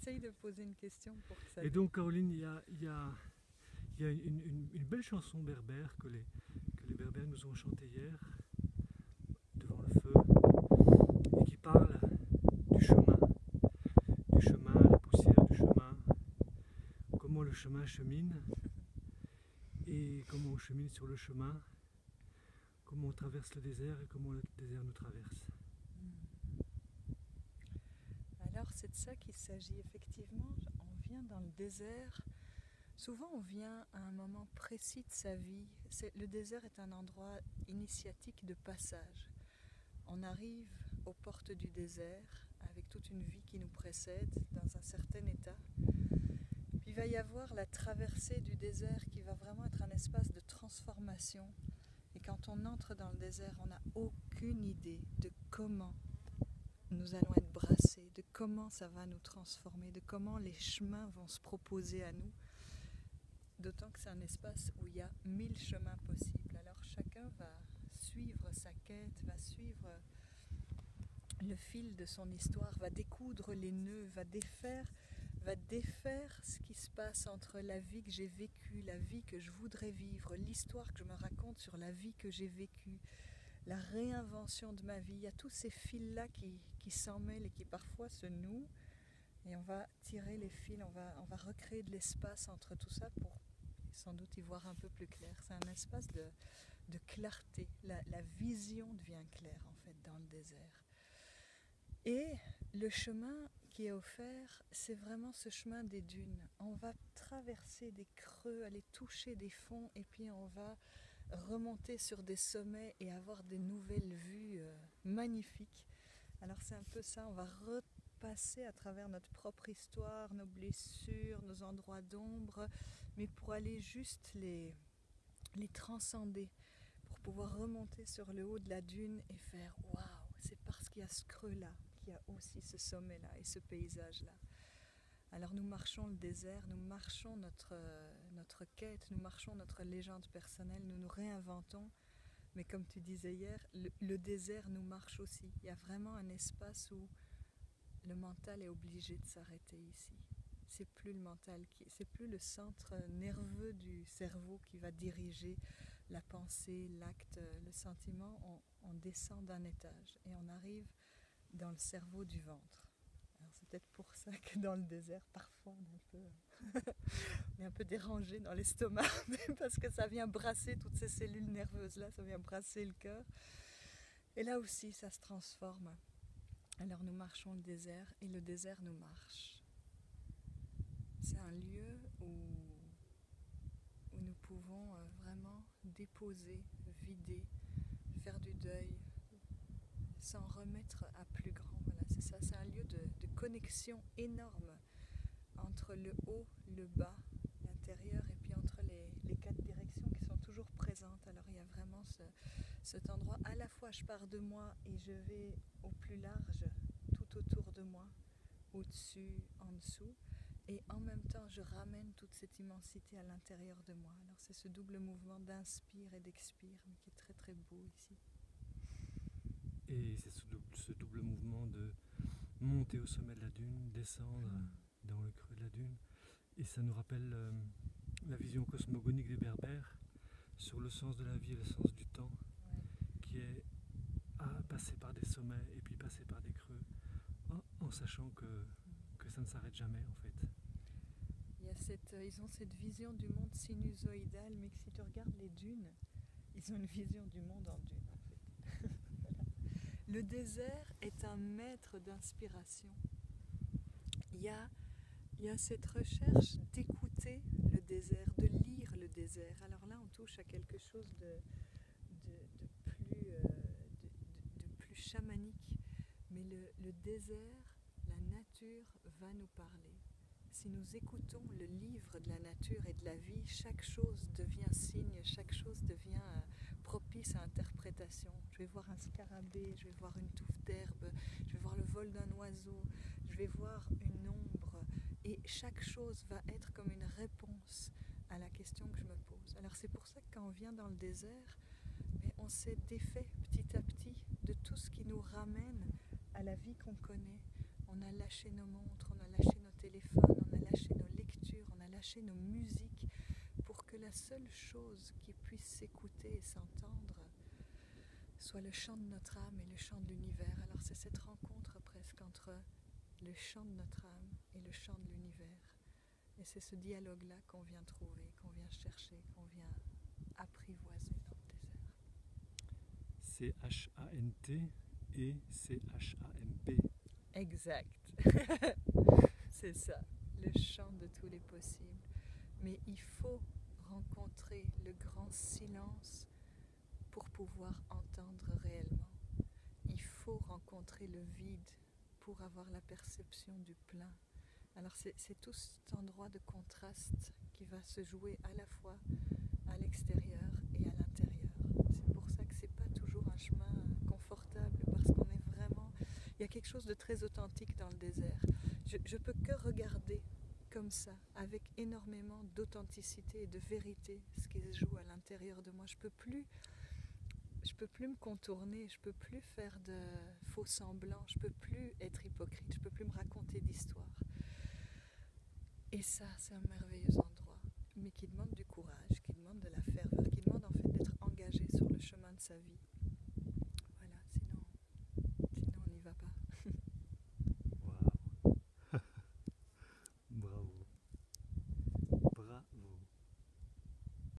Essaye de poser une question pour que ça... Et donc, Caroline, il y a une belle chanson berbère que les berbères nous ont chantée hier, devant le feu, et qui parle du chemin, la poussière du chemin, comment le chemin chemine, et comment on chemine sur le chemin, comment on traverse le désert et comment le désert nous traverse. Alors c'est de ça qu'il s'agit effectivement. On vient dans le désert. Souvent on vient à un moment précis de sa vie. Le désert est un endroit initiatique de passage. On arrive aux portes du désert avec toute une vie qui nous précède dans un certain état. Puis il va y avoir la traversée du désert qui va vraiment être un espace de transformation. Et quand on entre dans le désert, on n'a aucune idée de comment nous allons être brassés, de comment ça va nous transformer, de comment les chemins vont se proposer à nous. D'autant que c'est un espace où il y a 1000 chemins possibles. Alors chacun va suivre sa quête, va suivre le fil de son histoire, va découdre les nœuds, va défaire ce qui se passe entre la vie que j'ai vécue, la vie que je voudrais vivre, l'histoire que je me raconte sur la vie que j'ai vécue, la réinvention de ma vie. Il y a tous ces fils-là qui s'en mêlent et qui parfois se nouent. Et on va tirer les fils, on va recréer de l'espace entre tout ça pour sans doute y voir un peu plus clair. C'est un espace de clarté. La vision devient claire en fait dans le désert. Et le chemin qui est offert, c'est vraiment ce chemin des dunes. On va traverser des creux, aller toucher des fonds et puis on va remonter sur des sommets et avoir des nouvelles vues magnifiques. Alors c'est un peu ça, on va repasser à travers notre propre histoire, nos blessures, nos endroits d'ombre, mais pour aller juste les transcender, pour pouvoir remonter sur le haut de la dune et faire « waouh, c'est parce qu'il y a ce creux-là qu'il y a aussi ce sommet-là et ce paysage-là ». Alors nous marchons le désert, nous marchons notre quête, nous marchons notre légende personnelle, nous nous réinventons. Mais comme tu disais hier, le désert nous marche aussi. Il y a vraiment un espace où le mental est obligé de s'arrêter ici. C'est plus le mental, c'est plus le centre nerveux du cerveau qui va diriger la pensée, l'acte, le sentiment. On descend d'un étage et on arrive dans le cerveau du ventre. Alors c'est peut-être pour ça que dans le désert, parfois on est un peu dérangé dans l'estomac parce que ça vient brasser toutes ces cellules nerveuses-là, ça vient brasser le cœur. Et là aussi, ça se transforme. Alors nous marchons le désert et le désert nous marche. C'est un lieu où nous pouvons vraiment déposer, vider, faire du deuil, s'en remettre à plus grand. Voilà, c'est ça, c'est un lieu de connexion énorme entre le haut, le bas, l'intérieur et puis entre les quatre directions qui sont toujours présentes. Alors il y a vraiment cet endroit, à la fois je pars de moi et je vais au plus large, tout autour de moi, au-dessus, en dessous, et en même temps je ramène toute cette immensité à l'intérieur de moi. Alors c'est ce double mouvement d'inspire et d'expire, mais qui est très très beau ici. Et c'est ce double mouvement de monter au sommet de la dune, descendre dans le creux de la dune. Et ça nous rappelle la vision cosmogonique des Berbères sur le sens de la vie et le sens du temps, qui est à passer par des sommets et puis passer par des creux, en sachant que ça ne s'arrête jamais en fait. Ils ont cette vision du monde sinusoïdal, mais que si tu regardes les dunes, ils ont une vision du monde en dunes en fait. Voilà. Le désert est un maître d'inspiration. Il y a cette recherche d'écouter le désert, de lire le désert. Alors là, on touche à quelque chose de plus chamanique. Mais le désert, la nature va nous parler. Si nous écoutons le livre de la nature et de la vie, chaque chose devient signe, chaque chose devient propice à interprétation. Je vais voir un scarabée, je vais voir une touffe d'herbe, je vais voir le vol d'un oiseau, je vais voir une ombre. Et chaque chose va être comme une réponse à la question que je me pose. Alors c'est pour ça que quand on vient dans le désert, on s'est défait petit à petit de tout ce qui nous ramène à la vie qu'on connaît. On a lâché nos montres, on a lâché nos téléphones, seule chose qui puisse s'écouter et s'entendre soit le chant de notre âme et le chant de l'univers. Alors c'est cette rencontre presque entre le chant de notre âme et le chant de l'univers. Et c'est ce dialogue-là qu'on vient trouver, qu'on vient chercher, qu'on vient apprivoiser dans le désert. C-H-A-N-T et C-H-A-M-P. Exact. C'est ça, le chant de tous les possibles. Mais il faut rencontrer le grand silence pour pouvoir entendre réellement. Il faut rencontrer le vide pour avoir la perception du plein. Alors c'est tout cet endroit de contraste qui va se jouer à la fois à l'extérieur et à l'intérieur. C'est pour ça que c'est pas toujours un chemin confortable, parce qu'on est vraiment... Il y a quelque chose de très authentique dans le désert. Je peux que regarder comme ça, avec énormément d'authenticité et de vérité, ce qui se joue à l'intérieur de moi. Je peux plus me contourner, je peux plus faire de faux semblants, je peux plus être hypocrite, je peux plus me raconter d'histoires. Et ça, c'est un merveilleux endroit, mais qui demande du courage, qui demande de la ferveur, qui demande en fait d'être engagé sur le chemin de sa vie.